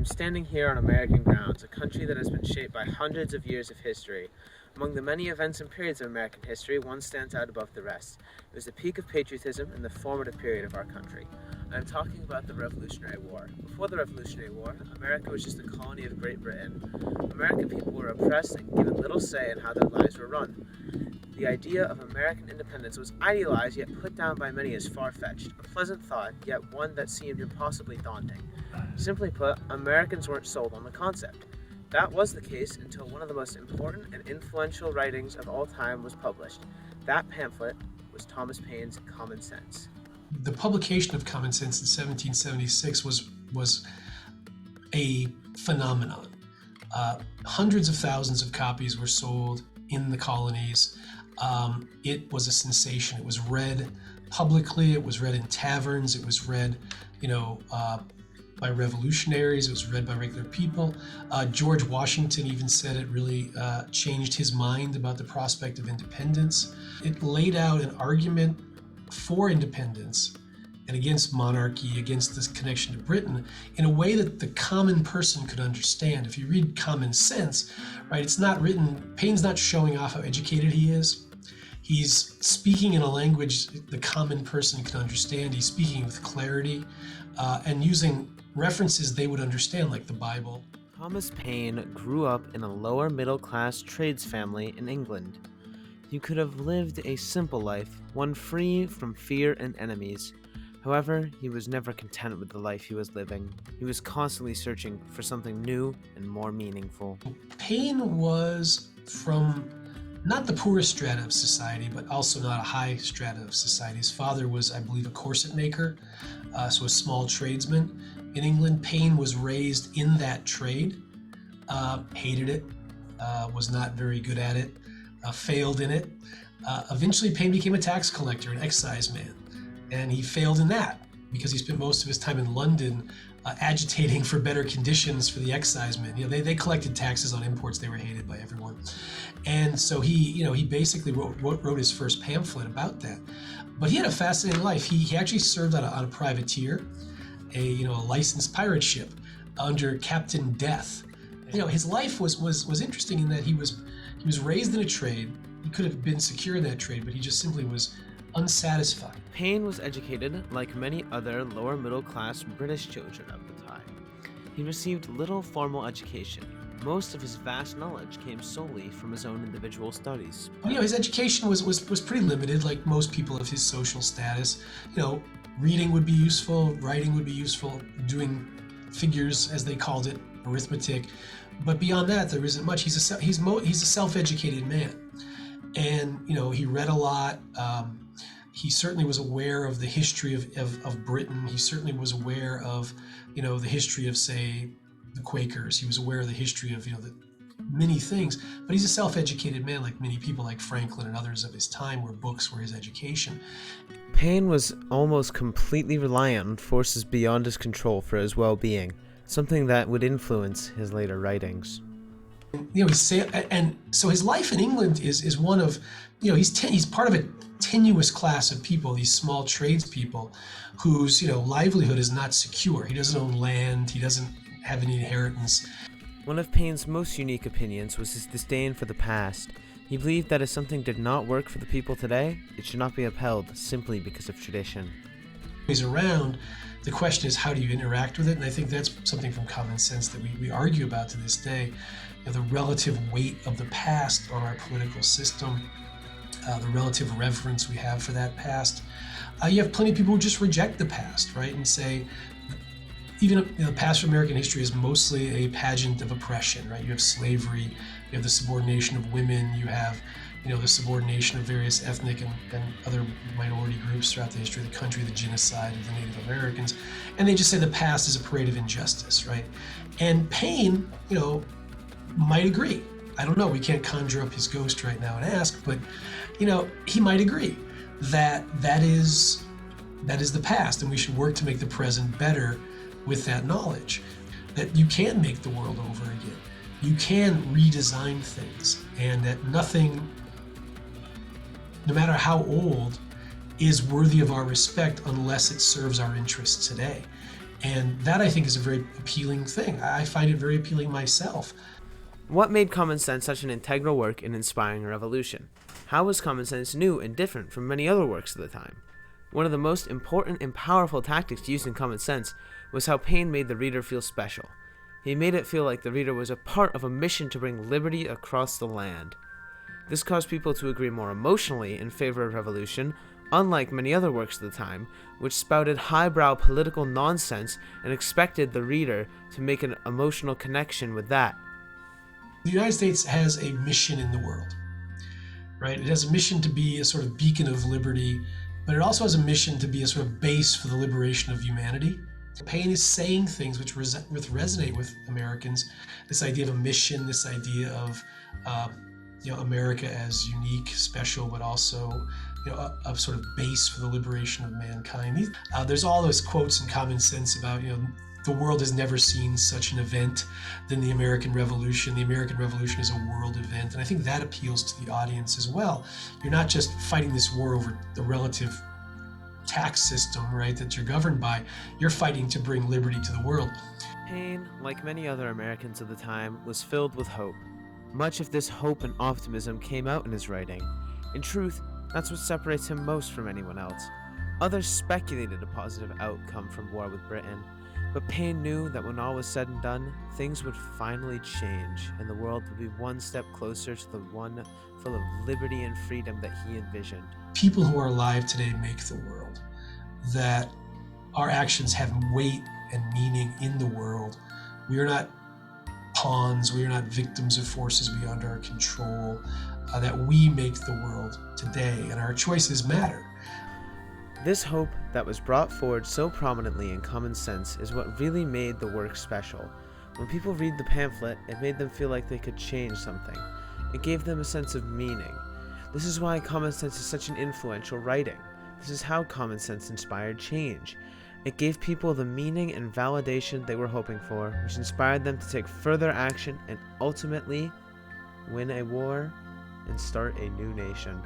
I'm standing here on American grounds, a country that has been shaped by hundreds of years of history. Among the many events and periods of American history, one stands out above the rest. It was the peak of patriotism and the formative period of our country. I'm talking about the Revolutionary War. Before the Revolutionary War, America was just a colony of Great Britain. American people were oppressed and given little say in how their lives were run. The idea of American independence was idealized yet put down by many as far-fetched, a pleasant thought, yet one that seemed impossibly daunting. Simply put, Americans weren't sold on the concept. That was the case until one of the most important and influential writings of all time was published. That pamphlet was Thomas Paine's Common Sense. The publication of Common Sense in 1776 was a phenomenon. Hundreds of thousands of copies were sold in the colonies. It was a sensation. It was read publicly. It was read in taverns. It was read, by revolutionaries. It was read by regular people. George Washington even said it really changed his mind about the prospect of independence. It laid out an argument for independence and against monarchy, against this connection to Britain, in a way that the common person could understand. If you read Common Sense, right, it's not written, Paine's not showing off how educated he is. He's speaking in a language the common person can understand. He's speaking with clarity and using references they would understand, like the Bible. Thomas Paine grew up in a lower middle-class trades family in England. He could have lived a simple life, one free from fear and enemies. However, he was never content with the life he was living. He was constantly searching for something new and more meaningful. Paine was from not the poorest strata of society, but also not a high strata of society. His father was, I believe, a corset maker, so a small tradesman. In England, Paine was raised in that trade, hated it, was not very good at it, failed in it. Eventually, Paine became a tax collector, an excise man, and he failed in that because he spent most of his time in London agitating for better conditions for the excisemen. They collected taxes on imports. They were hated by everyone. And so he basically wrote his first pamphlet about that. But he had a fascinating life. He actually served on a privateer, a licensed pirate ship under Captain Death. His life was interesting in that he was raised in a trade. He could have been secure in that trade, but he just simply was unsatisfied. Paine was educated like many other lower middle-class British children of the time. He received little formal education. Most of his vast knowledge came solely from his own individual studies. His education was pretty limited, like most people of his social status. Reading would be useful, writing would be useful, doing figures, as they called it, arithmetic. But beyond that, there isn't much. He's a self-educated man, and he read a lot. He certainly was aware of the history of Britain. He certainly was aware of the history of, say, the Quakers. He was aware of the history of the many things. But he's a self-educated man, like many people, like Franklin and others of his time, where books were his education. Paine was almost completely reliant on forces beyond his control for his well-being, something that would influence his later writings. And so his life in England is one of, he's part of a tenuous class of people, these small tradespeople whose, livelihood is not secure. He doesn't own land. He doesn't have any inheritance. One of Paine's most unique opinions was his disdain for the past. He believed that if something did not work for the people today, it should not be upheld simply because of tradition. He's around. The question is, how do you interact with it? And I think that's something from Common Sense that we argue about to this day. The relative weight of the past on our political system, the relative reverence we have for that past. You have plenty of people who just reject the past, right? And say, even the past of American history is mostly a pageant of oppression, right? You have slavery, you have the subordination of women, you have the subordination of various ethnic and other minority groups throughout the history of the country, the genocide of the Native Americans. And they just say the past is a parade of injustice, right? And Paine, might agree. I don't know, we can't conjure up his ghost right now and ask, but, he might agree that is the past, and we should work to make the present better with that knowledge. That you can make the world over again. You can redesign things, and that nothing, no matter how old, is worthy of our respect unless it serves our interests today. And that, I think, is a very appealing thing. I find it very appealing myself. What made Common Sense such an integral work in inspiring a revolution? How was Common Sense new and different from many other works of the time? One of the most important and powerful tactics used in Common Sense was how Paine made the reader feel special. He made it feel like the reader was a part of a mission to bring liberty across the land. This caused people to agree more emotionally in favor of revolution, unlike many other works of the time, which spouted highbrow political nonsense and expected the reader to make an emotional connection with that. The United States has a mission in the world, right? It has a mission to be a sort of beacon of liberty, but it also has a mission to be a sort of base for the liberation of humanity. Paine is saying things which resonate with Americans. This idea of a mission, this idea of America as unique, special, but also a sort of base for the liberation of mankind. There's all those quotes in Common Sense about the world has never seen such an event than the American Revolution. The American Revolution is a world event, and I think that appeals to the audience as well. You're not just fighting this war over the relative tax system, right, that you're governed by. You're fighting to bring liberty to the world. Paine, like many other Americans of the time, was filled with hope. Much of this hope and optimism came out in his writing. In truth, that's what separates him most from anyone else. Others speculated a positive outcome from war with Britain, but Paine knew that when all was said and done, things would finally change, and the world would be one step closer to the one full of liberty and freedom that he envisioned. People who are alive today make the world. That our actions have weight and meaning in the world. We are not pawns, we are not victims of forces beyond our control, that we make the world today, and our choices matter. This hope that was brought forward so prominently in Common Sense is what really made the work special. When people read the pamphlet, it made them feel like they could change something. It gave them a sense of meaning. This is why Common Sense is such an influential writing. This is how Common Sense inspired change. It gave people the meaning and validation they were hoping for, which inspired them to take further action and ultimately win a war and start a new nation.